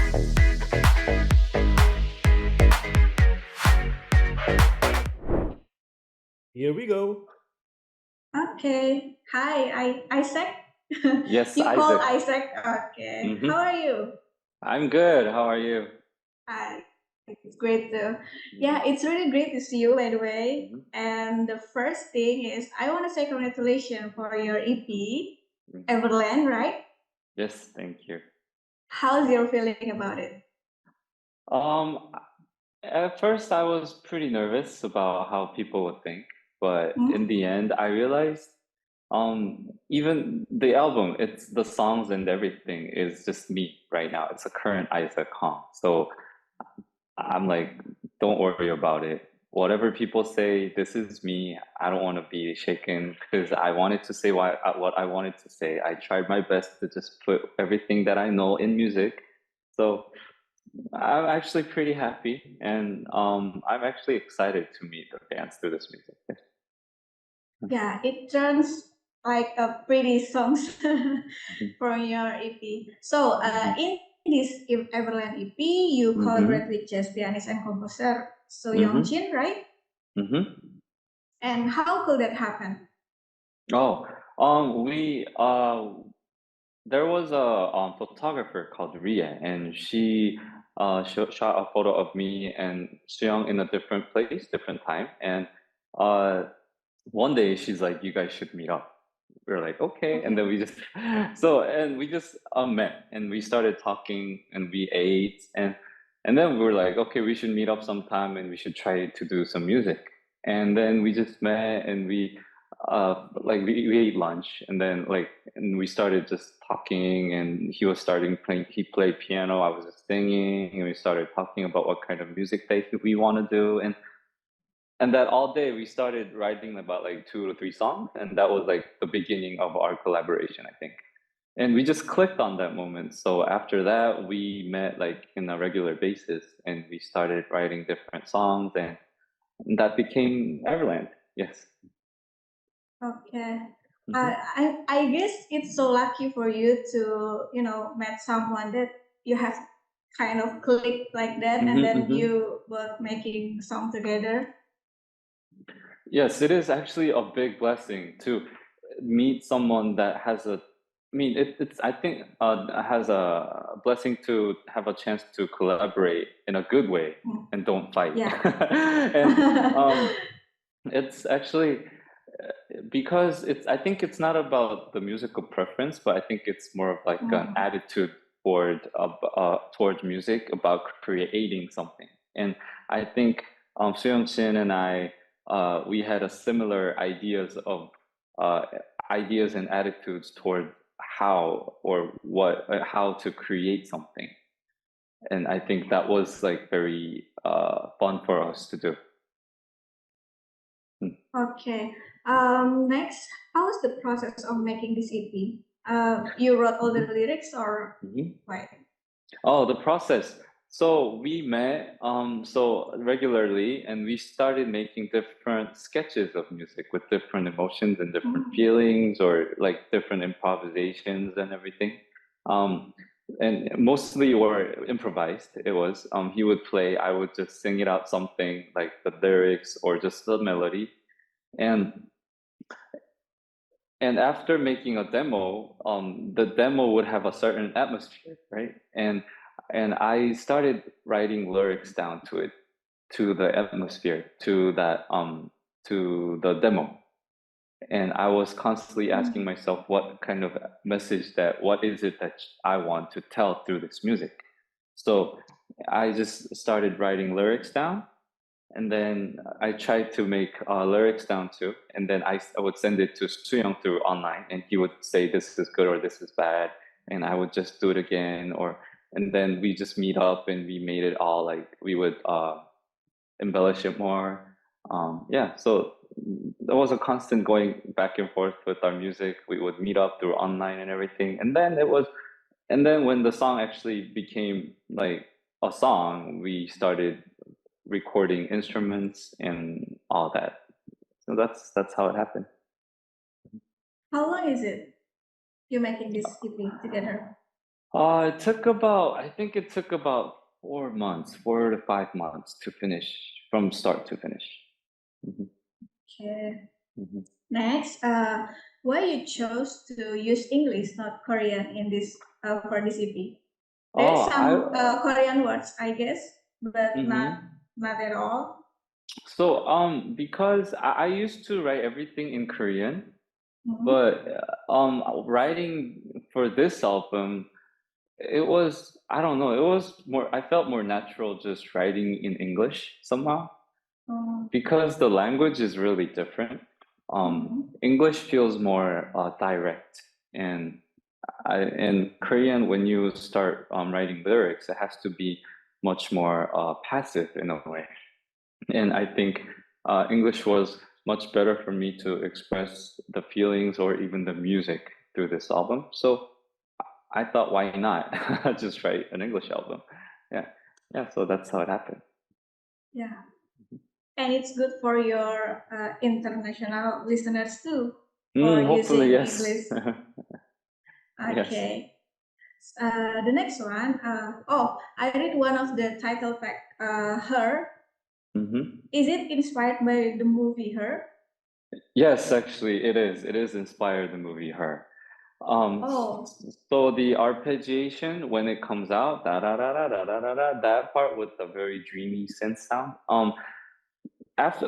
Here we go. Okay. Hi, Isaac. Yes, You call Isaac. Isaac. Okay. How are you? I'm good. How are you? It's great too. Yeah, it's really great to see you, by the way. And the first thing is, I want to say congratulations for your EP, Everland, right? Yes, thank you. How's your feeling about it? Um, at first I was pretty nervous about how people would think, but in the end I realized even the album, it's the songs and everything is just me right now. It's a current Isaac Kong. So I'm like, don't worry about it. Whatever people say, this is me. I don't want to be shaken because I wanted to say what I wanted to say. I tried my best to just put everything that I know in music. So I'm actually pretty happy, and I'm actually excited to meet the fans through this music. Yeah, it turns like a pretty songs from your EP. So in this Everland EP, you collaborate with jazz pianist and composer Soo Young Chin, right? And how could that happen? Oh, we there was a photographer called Ria, and she shot a photo of me and Soo in a different place, different time, and uh, one day she's like, "You guys should meet up." We're like, "Okay," and then we just and we just met and we started talking and we ate and then we were like, "Okay, we should meet up sometime and we should try to do some music." And then we just met and we ate lunch and then and we started just talking and he was starting playing. He played piano, I was just singing, and we started talking about what kind of music we want to do and that all day we started writing about like 2 or 3 songs, and that was like the beginning of our collaboration, I think. And we just clicked on that moment. So after that, we met like in a regular basis, and we started writing different songs, and that became Everland. Yes. Okay. I guess it's so lucky for you to met someone that you have kind of clicked like that, and then you were making song together. Yes, it is actually a big blessing to meet someone that has it's I think has a blessing to have a chance to collaborate in a good way and don't fight. Yeah. And it's actually because I think it's not about the musical preference, but I think it's more of like an attitude towards music, about creating something. And I think Soo Young Chin and I we had a similar ideas and attitudes toward how to create something. And I think that was like very fun for us to do. Okay. Next, how was the process of making this EP? You wrote all the lyrics or what? Oh, the process. So we met regularly, and we started making different sketches of music with different emotions and different feelings, or like different improvisations and everything. And mostly were improvised. It was he would play, I would just sing it out something like the lyrics or just the melody, and after making a demo, the demo would have a certain atmosphere, right? And I started writing lyrics down to it, to the atmosphere, to the demo. And I was constantly asking myself, what kind of message what is it that I want to tell through this music? So I just started writing lyrics down, and then I tried to make lyrics down too, and then I would send it to Soo Young through online, and he would say this is good or this is bad, and I would just do it again, and then we just meet up and we made it all like we would embellish it more. Yeah, so there was a constant going back and forth with our music. We would meet up through online and everything, and then when the song actually became like a song, we started recording instruments and all that. So that's how it happened. How long is it you making this EP together? I think it took about 4 months, 4 to 5 months to finish, from start to finish. Mhm, Okay. mhm. Next, why you chose to use English, not Korean, in this for this EP? There's Oh, some Korean words, I guess, but not mhm. at all. So, because I used to write everything in Korean, Mhm. but writing for this album, it was, I don't know, it was more, I felt more natural just writing in English somehow, Oh, because the language is really different. mhm. English feels more direct, and in Korean, when you start writing lyrics, it has to be much more passive in a way. And I think English was much better for me to express the feelings or even the music through this album. So I thought, why not just write an English album? Yeah, yeah. So that's how it happened. Yeah, and it's good for your international listeners too, for Hopefully, using yes. English. Yes. Okay. The next one. I read one of the title track. Her. Hmm. Is it inspired by the movie Her? Yes, actually, it is. It is inspired the movie Her. Oh. So the arpeggiation when it comes out, da da da da da da da da, that part with the very dreamy synth sound. After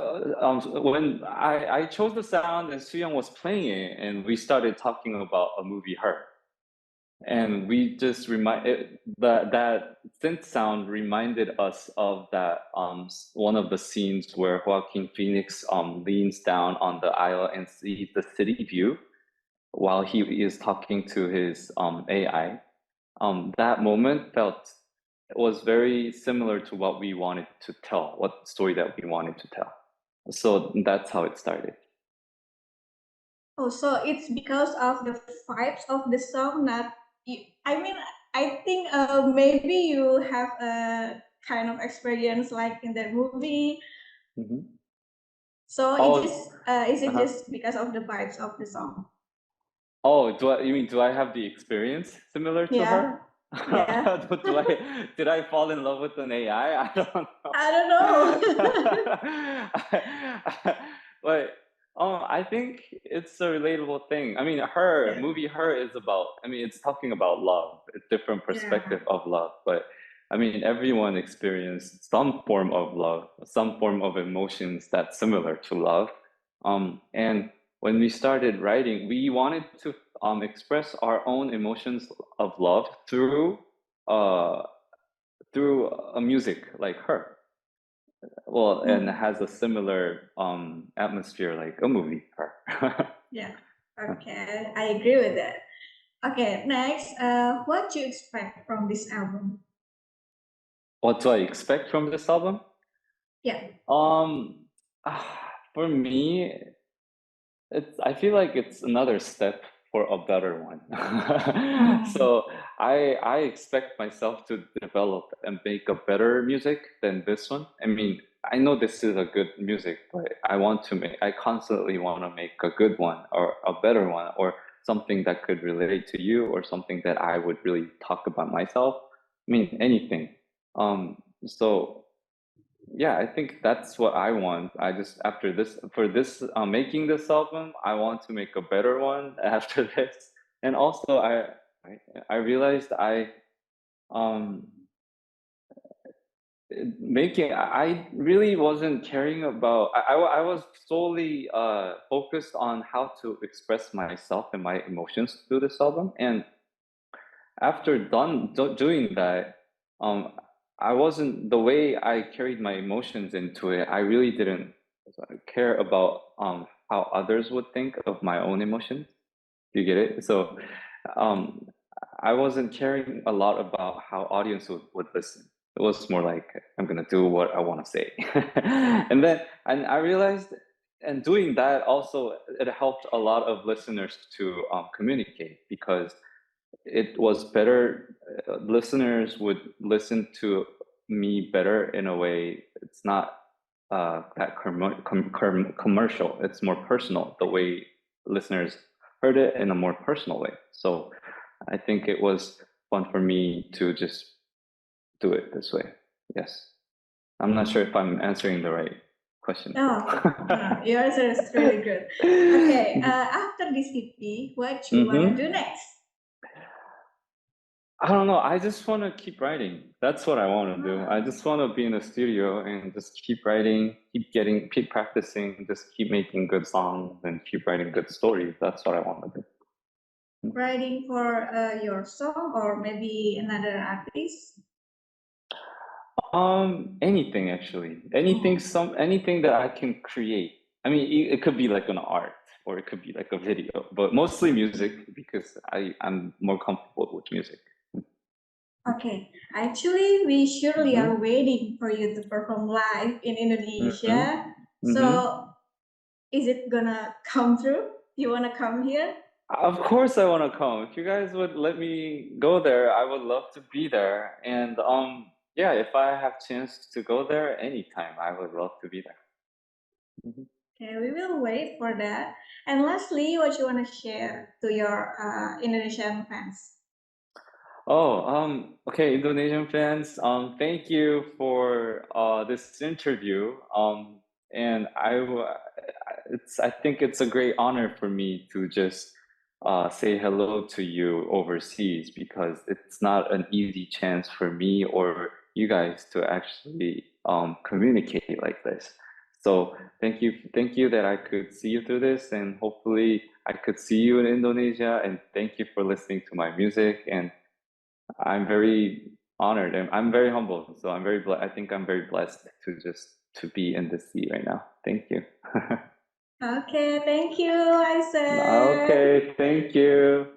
when I chose the sound and Soo Young was playing it, and we started talking about a movie Her, and we just that synth sound reminded us of that one of the scenes where Joaquin Phoenix leans down on the aisle and sees the city view while he is talking to his AI. That moment felt, it was very similar to what we wanted to tell, what story that we wanted to tell. So that's how it started. Oh, so it's because of the vibes of the song, not. I mean, I think maybe you have a kind of experience like in that movie. Hmm. So Oh, is it uh-huh. just because of the vibes of the song? Oh, you mean, do I have the experience similar to Yeah, her? yeah. Did I fall in love with an AI? I don't I don't know. know. But I think it's a relatable thing. I mean, her Yeah, movie, Her is about, I mean, it's talking about love, a different yeah. perspective of love. But I mean, everyone experienced some form of love, some form of emotions that's similar to love. And when we started writing, we wanted to express our own emotions of love uh, through a music like Her. Well, and it Mm, has a similar atmosphere like a movie, Her. yeah. Okay, I agree with that. Okay, next, what do you expect from this album? What do I expect from this album? Yeah. Um, for me, I feel like it's another step for a better one. Mm, So I expect myself to develop and make a better music than this one. I mean, I know this is a good music, but I constantly want to make a good one or a better one, or something that could relate to you, or something that I would really talk about myself. I mean, anything. So yeah, I think that's what I want. I just, after this, for this making this album, I want to make a better one after this. And also I, I realized um making, I really wasn't caring about, I was solely focused on how to express myself and my emotions through this album. And after doing that, um, I wasn't, the way I carried my emotions into it, I really didn't care about how others would think of my own emotions. Do you get it? So um, I wasn't caring a lot about how audience would listen. It was more like, I'm gonna do what I want to say. And I realized, and doing that also, it helped a lot of listeners to communicate, because it was better. Listeners would listen to me better in a way. It's not that commercial. It's more personal, the way listeners heard it in a more personal way. So I think it was fun for me to just do it this way. Yes. I'm not sure if I'm answering the right question. Oh, no, your answer is really good. Okay, after this EP, what you wanna do next? I don't know. I just want to keep writing. That's what I want to do. I just want to be in the studio and just keep writing, keep practicing, just keep making good songs and keep writing good stories. That's what I want to do. Writing for your song or maybe another artist? Anything actually. Anything that I can create. I mean, it could be like an art or it could be like a video, but mostly music because I'm more comfortable with music. Okay, actually, we surely are waiting for you to perform live in Indonesia. So, is it gonna come through? You wanna come here? Of course I want to come. If you guys would let me go there, I would love to be there. And yeah, if I have chance to go there anytime, I would love to be there. Okay, we will wait for that. And lastly, what you wanna share to your Indonesian fans? Okay, Indonesian fans, thank you for this interview. And I think it's a great honor for me to just say hello to you overseas because it's not an easy chance for me or you guys to actually communicate like this. So thank you that I could see you through this, and hopefully I could see you in Indonesia. And thank you for listening to my music. And I'm very honored and I'm very humbled. So I think I'm very blessed to be in this seat right now. Thank you. Okay, thank you, Isaac. Okay, thank you.